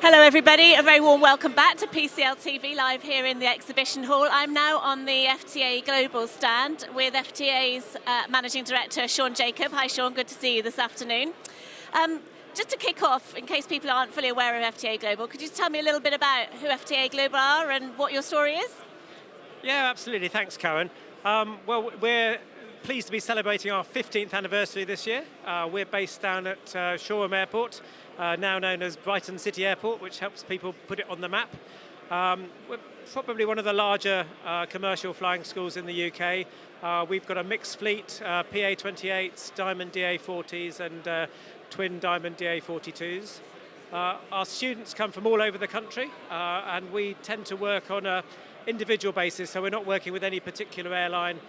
Hello everybody, a very warm welcome back to PCL TV live here in the exhibition hall. I'm now on the FTA Global stand with FTA's Managing Director Sean Jacob. Hi Sean, good to see you this afternoon. Just to kick off, in case people aren't fully aware of FTA Global, could you tell me a little bit about who FTA Global are and what your story is? Yeah, absolutely. Thanks, Karen. Well, we're pleased to be celebrating our 15th anniversary this year. We're based down at Shoreham Airport, now known as Brighton City Airport, which helps people put it on the map. We're probably one of the larger commercial flying schools in the UK. We've got a mixed fleet, PA-28s, Diamond DA-40s and twin Diamond DA-42s. Our students come from all over the country and we tend to work on an individual basis, so we're not working with any particular airline.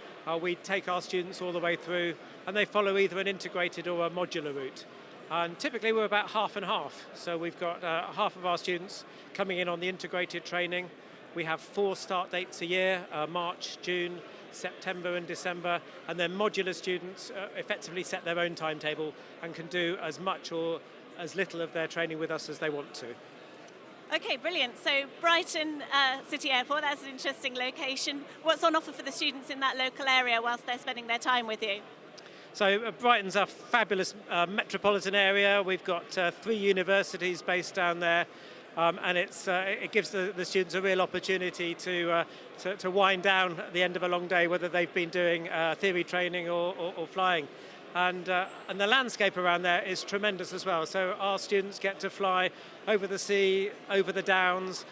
We take our students all the way through and they follow either an integrated or a modular route. And typically we're about half and half, so we've got half of our students coming in on the integrated training. We have 4 start dates a year, March, June, September and December, and then modular students effectively set their own timetable and can do as much or as little of their training with us as they want to. Okay, brilliant. So Brighton City Airport, that's an interesting location. What's on offer for the students in that local area whilst they're spending their time with you? So Brighton's a fabulous metropolitan area. We've got 3 universities based down there. And it gives the students a real opportunity to wind down at the end of a long day, whether they've been doing theory training or flying. And the landscape around there is tremendous as well. So our students get to fly over the sea, over the downs.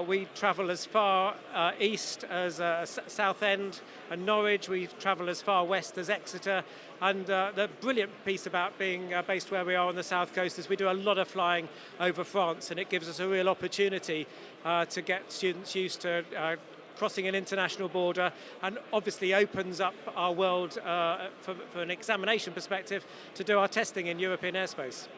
We travel as far east as Southend and Norwich. We travel as far west as Exeter. And the brilliant piece about being based where we are on the south coast is we do a lot of flying over France, and it gives us a real opportunity to get students used to crossing an international border, and obviously opens up our world for an examination perspective to do our testing in European airspace.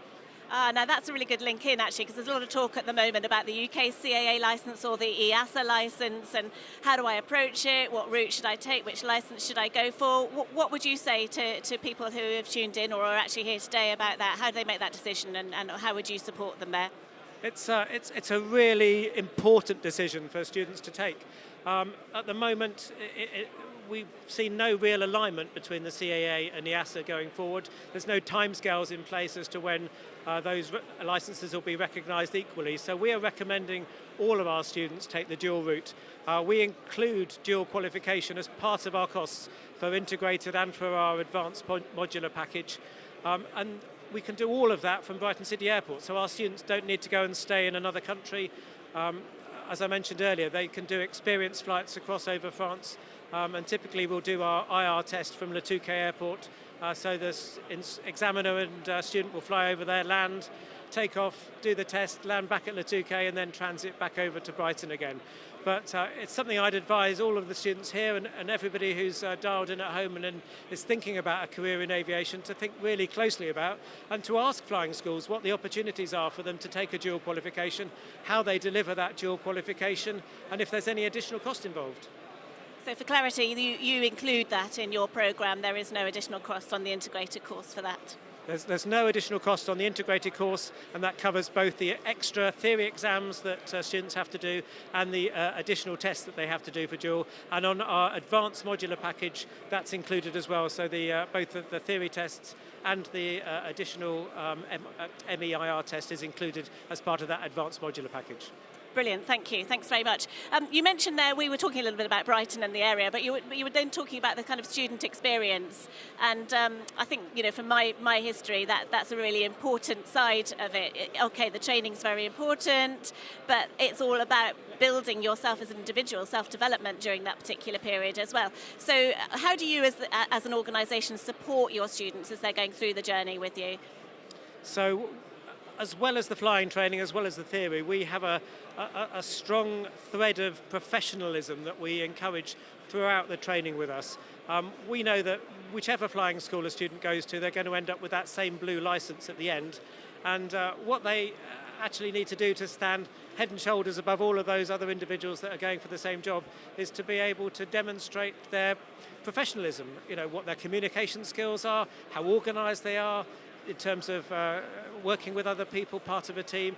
Now that's a really good link in actually, because there's a lot of talk at the moment about the UK CAA licence or the EASA licence, and how do I approach it, what route should I take, which licence should I go for? What would you say to people who have tuned in or are actually here today about that? How do they make that decision, and how would you support them there? It's a really important decision for students to take. At the moment, we've seen no real alignment between the CAA and EASA going forward. There's no timescales in place as to when those licenses will be recognised equally. So we are recommending all of our students take the dual route. We include dual qualification as part of our costs for integrated and for our advanced modular package. And we can do all of that from Brighton City Airport. So our students don't need to go and stay in another country. As I mentioned earlier, they can do experience flights across over France. And typically we'll do our IR test from Le Touquet Airport. So the examiner and student will fly over there, land, take off, do the test, land back at Le Touquet and then transit back over to Brighton again. But it's something I'd advise all of the students here and everybody who's dialed in at home and is thinking about a career in aviation to think really closely about, and to ask flying schools what the opportunities are for them to take a dual qualification, how they deliver that dual qualification, and if there's any additional cost involved. So for clarity, you include that in your programme. There is no additional cost on the integrated course for that? There's no additional cost on the integrated course, and that covers both the extra theory exams that students have to do and the additional tests that they have to do for dual. And on our advanced modular package, that's included as well. So both the theory tests and the additional MEIR test is included as part of that advanced modular package. Brilliant, thank you. Thanks very much. You mentioned there, we were talking a little bit about Brighton and the area, but you were then talking about the kind of student experience. And I think, from my history, that's a really important side of it. Okay, the training's very important, but it's all about building yourself as an individual, self-development during that particular period as well. So how do you as an organisation support your students as they're going through the journey with you? So, as well as the flying training, as well as the theory, we have a strong thread of professionalism that we encourage throughout the training with us. We know that whichever flying school a student goes to, they're going to end up with that same blue licence at the end. And what they actually need to do to stand head and shoulders above all of those other individuals that are going for the same job is to be able to demonstrate their professionalism, what their communication skills are, how organised they are, in terms of working with other people, part of a team.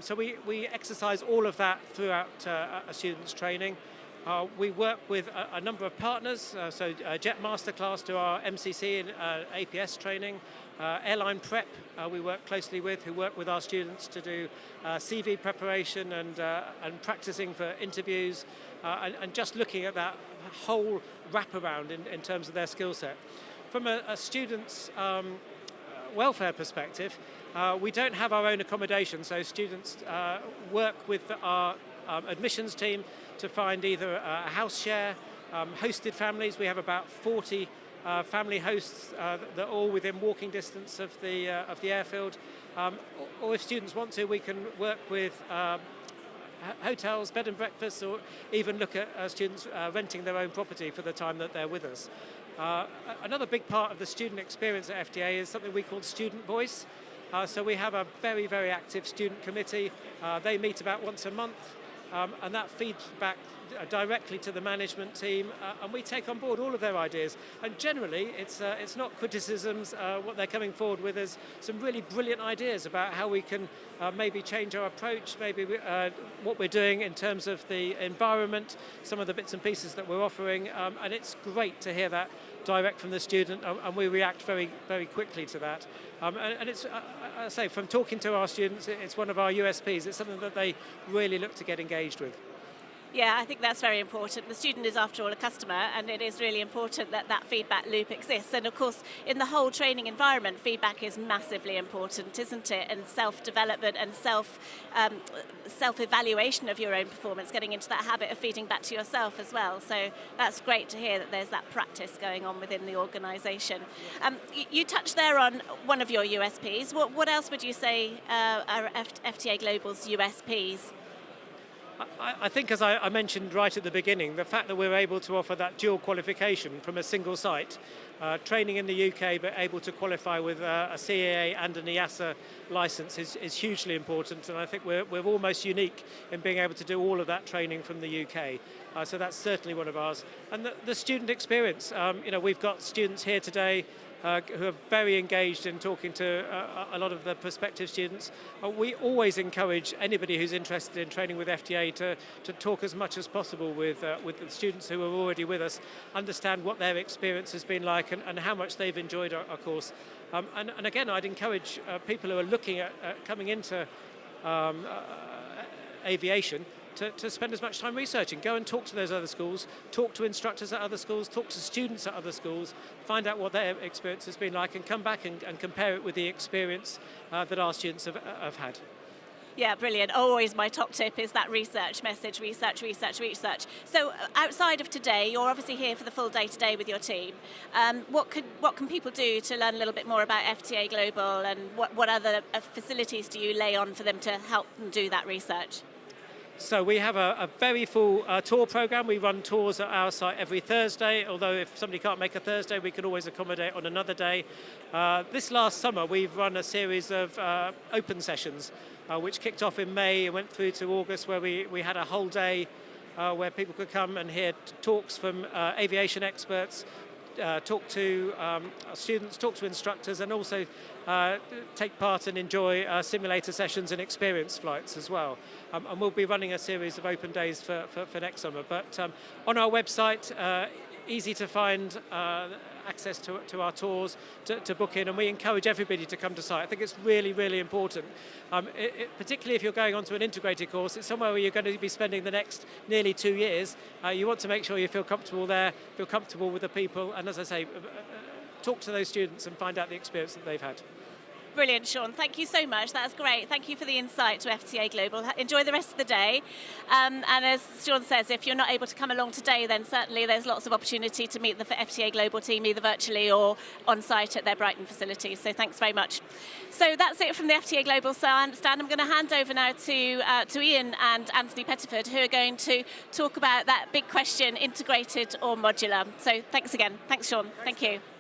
So we exercise all of that throughout a student's training. We work with a number of partners, Jet Masterclass to our MCC and APS training, Airline Prep we work closely with, who work with our students to do CV preparation and practicing for interviews, and just looking at that whole wraparound in terms of their skill set. From a student's welfare perspective, we don't have our own accommodation, so students work with our admissions team to find either a house share, hosted families. We have about 40 family hosts that are all within walking distance of the airfield. Or if students want to, we can work with hotels, bed and breakfasts, or even look at students renting their own property for the time that they're with us. Another big part of the student experience at FTA is something we call student voice. So we have a very, very active student committee. They meet about once a month, and that feeds back directly to the management team, and we take on board all of their ideas. And generally, it's not criticisms. What they're coming forward with is some really brilliant ideas about how we can maybe change our approach, maybe what we're doing in terms of the environment, some of the bits and pieces that we're offering, and it's great to hear that direct from the student, and we react very, very quickly to that. And it's, I say, from talking to our students, it's one of our USPs. It's something that they really look to get engaged with. Yeah, I think that's very important. The student is, after all, a customer, and it is really important that that feedback loop exists. And of course, in the whole training environment, feedback is massively important, isn't it? And self-development and self-evaluation of your own performance, getting into that habit of feeding back to yourself as well. So that's great to hear that there's that practice going on within the organisation. You touched there on one of your USPs. What else would you say are FTA Global's USPs? I think, as I mentioned right at the beginning, the fact that we're able to offer that dual qualification from a single site, training in the UK but able to qualify with a CAA and an EASA licence is hugely important, and I think we're almost unique in being able to do all of that training from the UK. So that's certainly one of ours. And the student experience, we've got students here today who are very engaged in talking to a lot of the prospective students. We always encourage anybody who's interested in training with FTA to talk as much as possible with the students who are already with us, understand what their experience has been like and how much they've enjoyed our course. And again, I'd encourage people who are looking at coming into aviation to spend as much time researching. Go and talk to those other schools, talk to instructors at other schools, talk to students at other schools, find out what their experience has been like, and come back and compare it with the experience that our students have had. Yeah, brilliant. Always my top tip is that research message, research. So outside of today, you're obviously here for the full day today with your team. What can people do to learn a little bit more about FTA Global, and what other facilities do you lay on for them to help them do that research? So we have a very full tour program. We run tours at our site every Thursday, although if somebody can't make a Thursday, we can always accommodate on another day. This last summer, we've run a series of open sessions, which kicked off in May and went through to August, where we had a whole day where people could come and hear talks from aviation experts, talk to students, talk to instructors, and also take part and enjoy simulator sessions and experience flights as well. And we'll be running a series of open days for next summer. But on our website, easy to find access to our tours to book in, and we encourage everybody to come to site. I think it's really, really important, particularly if you're going on to an integrated course. It's somewhere where you're going to be spending the next nearly 2 years. You want to make sure you feel comfortable there, feel comfortable with the people, and as I say, talk to those students and find out the experience that they've had. Brilliant, Sean. Thank you so much. That's great. Thank you for the insight to FTA Global. Enjoy the rest of the day. And as Sean says, if you're not able to come along today, then certainly there's lots of opportunity to meet the FTA Global team, either virtually or on site at their Brighton facilities. So thanks very much. So that's it from the FTA Global stand. I'm going to hand over now to Ian and Anthony Pettiford, who are going to talk about that big question, integrated or modular. So thanks again. Thanks, Sean. Thank you.